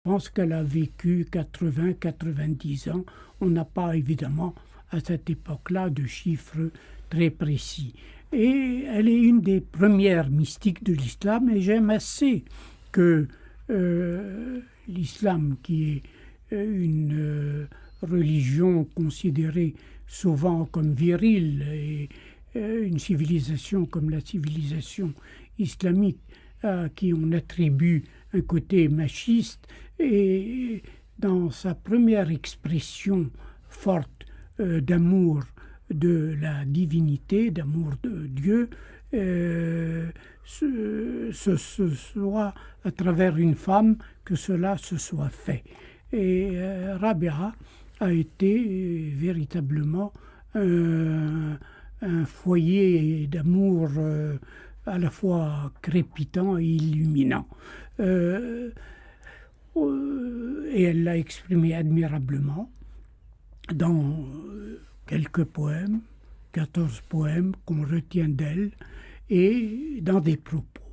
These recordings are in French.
pense qu'elle a vécu 80-90 ans. On n'a pas évidemment à cette époque-là de chiffres très précis. Et elle est une des premières mystiques de l'islam et j'aime assez que l'islam, qui est une religion considérée souvent comme virile et une civilisation comme la civilisation islamique, à qui on attribue un côté machiste, et dans sa première expression forte d'amour de la divinité, d'amour de Dieu, ce soit à travers une femme que cela se soit fait. Et Rabia a été véritablement un foyer d'amour à la fois crépitant et illuminant. Et elle l'a exprimé admirablement dans quelques poèmes, 14 poèmes qu'on retient d'elle, et dans des propos.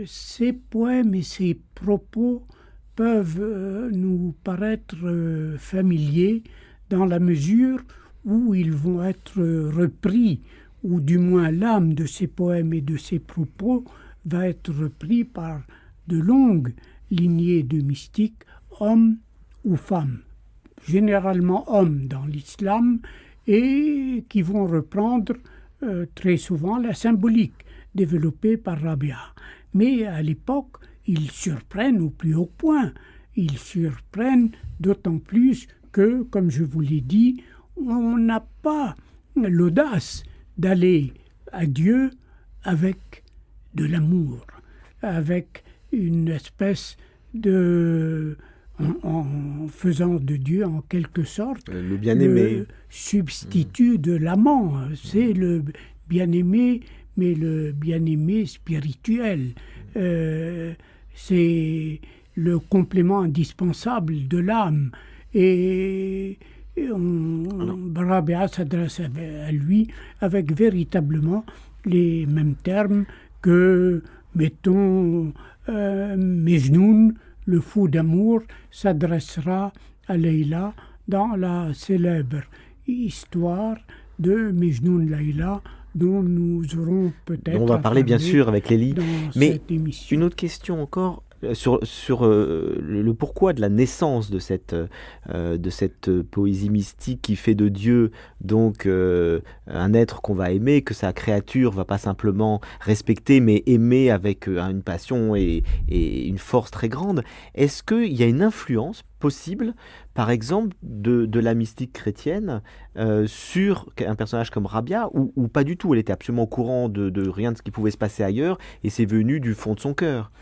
Ces poèmes et ces propos peuvent nous paraître familiers dans la mesure où ils vont être repris, ou du moins l'âme de ces poèmes et de ces propos va être repris par de longues lignées de mystiques, hommes ou femmes, généralement hommes dans l'islam, et qui vont reprendre très souvent la symbolique développée par Rabia. Mais à l'époque, ils surprennent au plus haut point. Ils surprennent d'autant plus que, comme je vous l'ai dit, on n'a pas l'audace d'aller à Dieu avec de l'amour, avec une espèce de... en faisant de Dieu, en quelque sorte, le bien-aimé, le substitut de l'amant. C'est le bien-aimé, mais le bien-aimé spirituel. C'est le complément indispensable de l'âme. Et Rabia s'adresse à lui avec véritablement les mêmes termes que, mettons, Mejnoun, le fou d'amour, s'adressera à Leïla dans la célèbre histoire de Mejnoun Leïla, dont nous aurons peut-être on va parler bien sûr avec Lélie. Mais une autre question encore sur le pourquoi de la naissance de cette poésie mystique qui fait de Dieu donc un être qu'on va aimer, que sa créature va pas simplement respecter mais aimer avec une passion et une force très grande. Est-ce qu'il y a une influence possible, par exemple, de la mystique chrétienne sur un personnage comme Rabia, ou pas du tout? Elle était absolument au courant de rien de ce qui pouvait se passer ailleurs et c'est venu du fond de son cœur.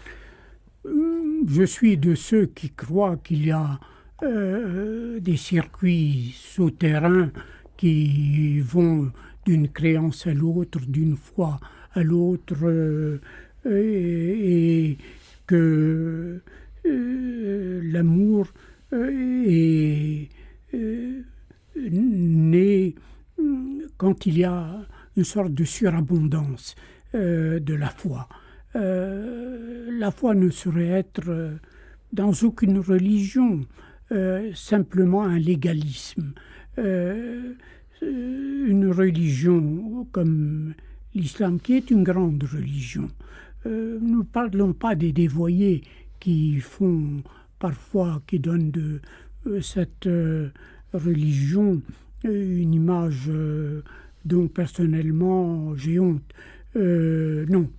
Je suis de ceux qui croient qu'il y a des circuits souterrains qui vont d'une créance à l'autre, d'une foi à l'autre, et que l'amour est né quand il y a une sorte de surabondance de la foi. La foi ne saurait être dans aucune religion simplement un légalisme. Une religion comme l'islam, qui est une grande religion, nous ne parlons pas des dévoyés qui font parfois, qui donnent de cette religion une image dont personnellement j'ai honte. Non.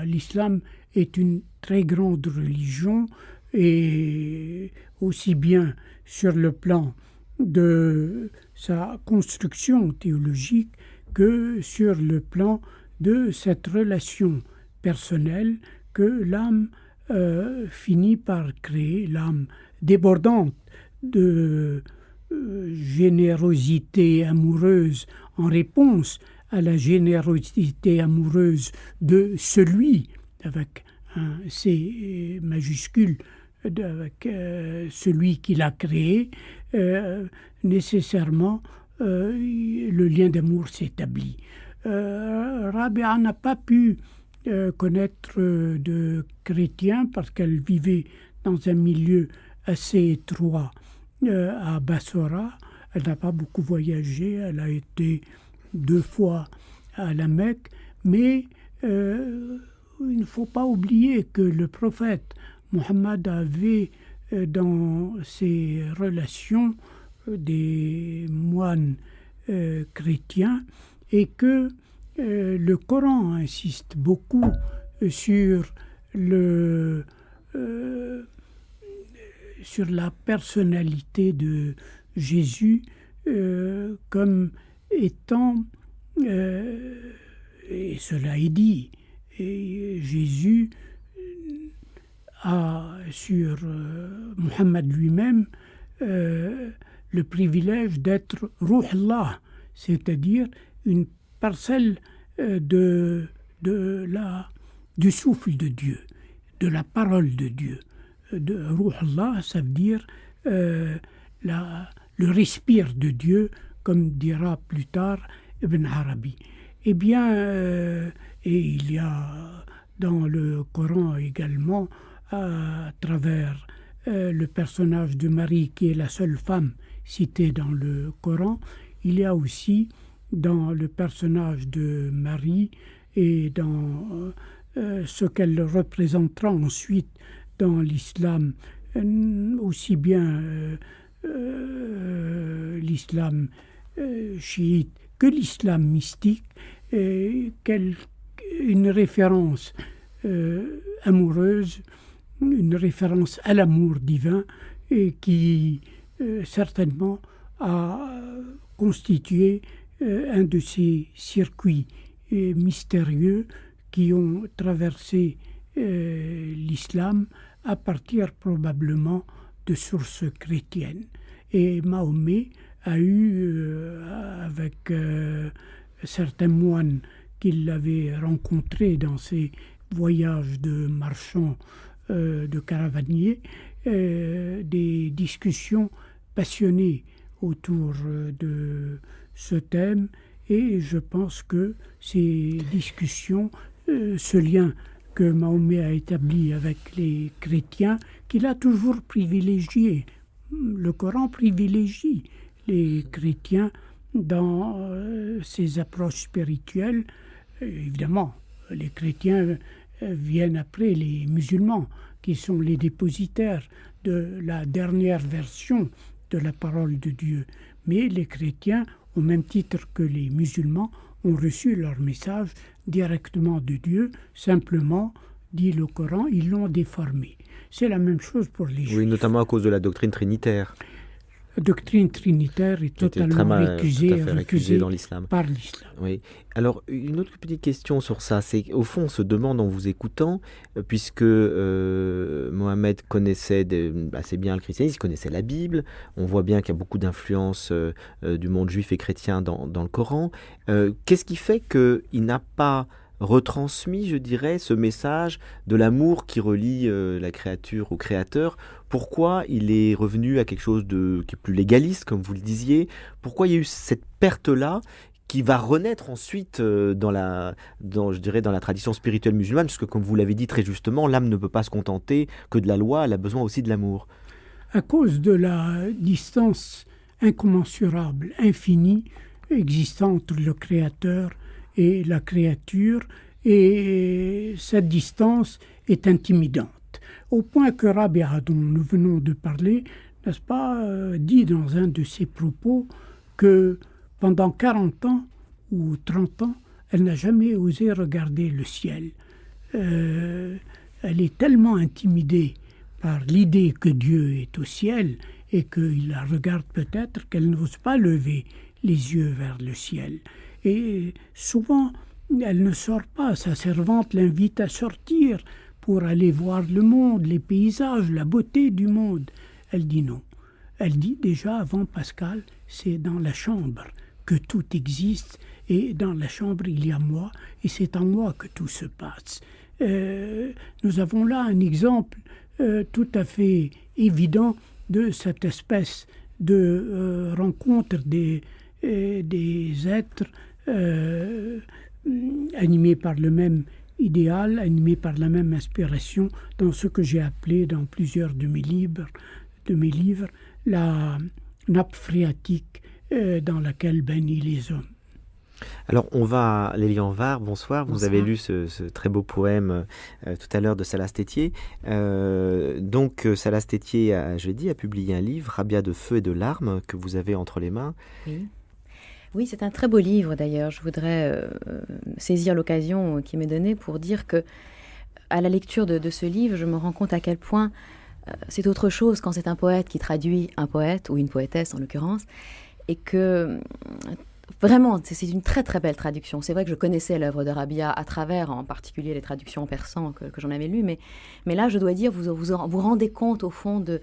L'islam est une très grande religion, et aussi bien sur le plan de sa construction théologique que sur le plan de cette relation personnelle que l'âme finit par créer, l'âme débordante de générosité amoureuse en réponse à la générosité amoureuse de celui, avec un C majuscule, avec celui qui l'a créé, nécessairement le lien d'amour s'établit. Rabia n'a pas pu connaître de chrétiens parce qu'elle vivait dans un milieu assez étroit à Bassora. Elle n'a pas beaucoup voyagé, elle a été 2 fois à la Mecque, mais il ne faut pas oublier que le prophète Mohammed avait dans ses relations des moines chrétiens et que le Coran insiste beaucoup sur la personnalité de Jésus comme étant, et cela est dit, et Jésus a sur Mohammed lui-même le privilège d'être Ruh Allah, c'est-à-dire une parcelle du souffle de Dieu, de la parole de Dieu. De Ruh Allah, ça veut dire le respire de Dieu, comme dira plus tard Ibn Arabi. Eh bien, et il y a dans le Coran également, à travers le personnage de Marie, qui est la seule femme citée dans le Coran, il y a aussi dans le personnage de Marie et dans ce qu'elle représentera ensuite dans l'islam, aussi bien l'islam chiite que l'islam mystique, une référence amoureuse, une référence à l'amour divin et qui certainement a constitué un de ces circuits mystérieux qui ont traversé l'islam à partir probablement de sources chrétiennes. Et Mahomet a eu, avec certains moines qu'il avait rencontrés dans ses voyages de marchands, de caravaniers, des discussions passionnées autour de ce thème, et je pense que ces discussions, ce lien que Mahomet a établi avec les chrétiens, qu'il a toujours privilégié. Le Coran privilégie les chrétiens dans ses approches spirituelles. Évidemment, les chrétiens viennent après les musulmans, qui sont les dépositaires de la dernière version de la parole de Dieu. Mais les chrétiens, au même titre que les musulmans, ont reçu leur message directement de Dieu, simplement, dit le Coran, ils l'ont déformé. C'est la même chose pour les Juifs. Oui, notamment à cause de la doctrine trinitaire. La doctrine trinitaire est totalement récusée dans l'islam. Par l'islam. Oui. Alors, une autre petite question sur ça, c'est qu'au fond, on se demande en vous écoutant, puisque Mohammed connaissait assez bien le christianisme, il connaissait la Bible, on voit bien qu'il y a beaucoup d'influence du monde juif et chrétien dans le Coran. Qu'est-ce qui fait qu'il n'a pas retransmis, je dirais, ce message de l'amour qui relie la créature au créateur? Pourquoi il est revenu à quelque chose qui est plus légaliste, comme vous le disiez? Pourquoi il y a eu cette perte-là qui va renaître ensuite dans la tradition spirituelle musulmane? Parce que, comme vous l'avez dit très justement, l'âme ne peut pas se contenter que de la loi, elle a besoin aussi de l'amour. À cause de la distance incommensurable, infinie, existant entre le créateur et la créature, et cette distance est intimidante. Au point que Rabia, dont nous venons de parler, n'est-ce pas, dit dans un de ses propos que pendant 40 ans ou 30 ans, elle n'a jamais osé regarder le ciel. Elle est tellement intimidée par l'idée que Dieu est au ciel et qu'il la regarde peut-être qu'elle n'ose pas lever les yeux vers le ciel. Et souvent, elle ne sort pas. Sa servante l'invite à sortir pour aller voir le monde, les paysages, la beauté du monde. Elle dit non. Elle dit déjà avant Pascal, c'est dans la chambre que tout existe, et dans la chambre il y a moi, et c'est en moi que tout se passe. Nous avons là un exemple tout à fait évident de cette espèce de rencontre des êtres animés par le même idéal, animé par la même inspiration, dans ce que j'ai appelé dans plusieurs de mes livres la nappe phréatique dans laquelle baignent les hommes. Alors, Lélian Var, bonsoir. Vous avez lu ce très beau poème tout à l'heure de Salas Tétier. Donc, Salas Tétier a publié un livre, Rabia de feu et de larmes, que vous avez entre les mains. Oui, c'est un très beau livre d'ailleurs. Je voudrais saisir l'occasion qui m'est donnée pour dire que, à la lecture de ce livre, je me rends compte à quel point c'est autre chose quand c'est un poète qui traduit un poète, ou une poétesse en l'occurrence, et que vraiment, c'est une très très belle traduction. C'est vrai que je connaissais l'œuvre de Rabia à travers en particulier les traductions en persan que j'en avais lues, mais là je dois dire, vous rendez compte au fond de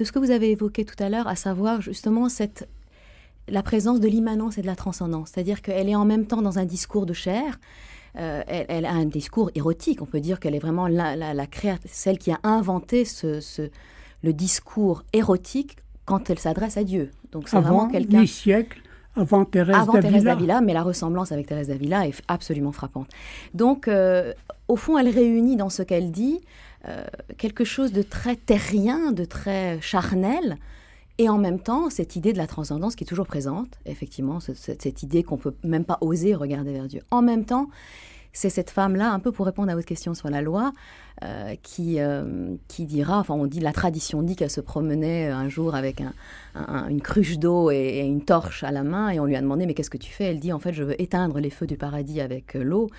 ce que vous avez évoqué tout à l'heure, à savoir justement la présence de l'immanence et de la transcendance. C'est-à-dire qu'elle est en même temps dans un discours de chair, elle a un discours érotique, on peut dire qu'elle est vraiment celle qui a inventé le discours érotique quand elle s'adresse à Dieu. Donc c'est vraiment quelqu'un... 8 siècles avant Thérèse d'Avila. Mais la ressemblance avec Thérèse d'Avila est absolument frappante. Donc, au fond, elle réunit dans ce qu'elle dit quelque chose de très terrien, de très charnel, et en même temps, cette idée de la transcendance qui est toujours présente, effectivement, cette idée qu'on ne peut même pas oser regarder vers Dieu. En même temps, c'est cette femme-là, un peu pour répondre à votre question sur la loi, qui dira, enfin la tradition dit qu'elle se promenait un jour avec une cruche d'eau et une torche à la main, et on lui a demandé « mais qu'est-ce que tu fais ?» Elle dit « en fait, je veux éteindre les feux du paradis avec l'eau ».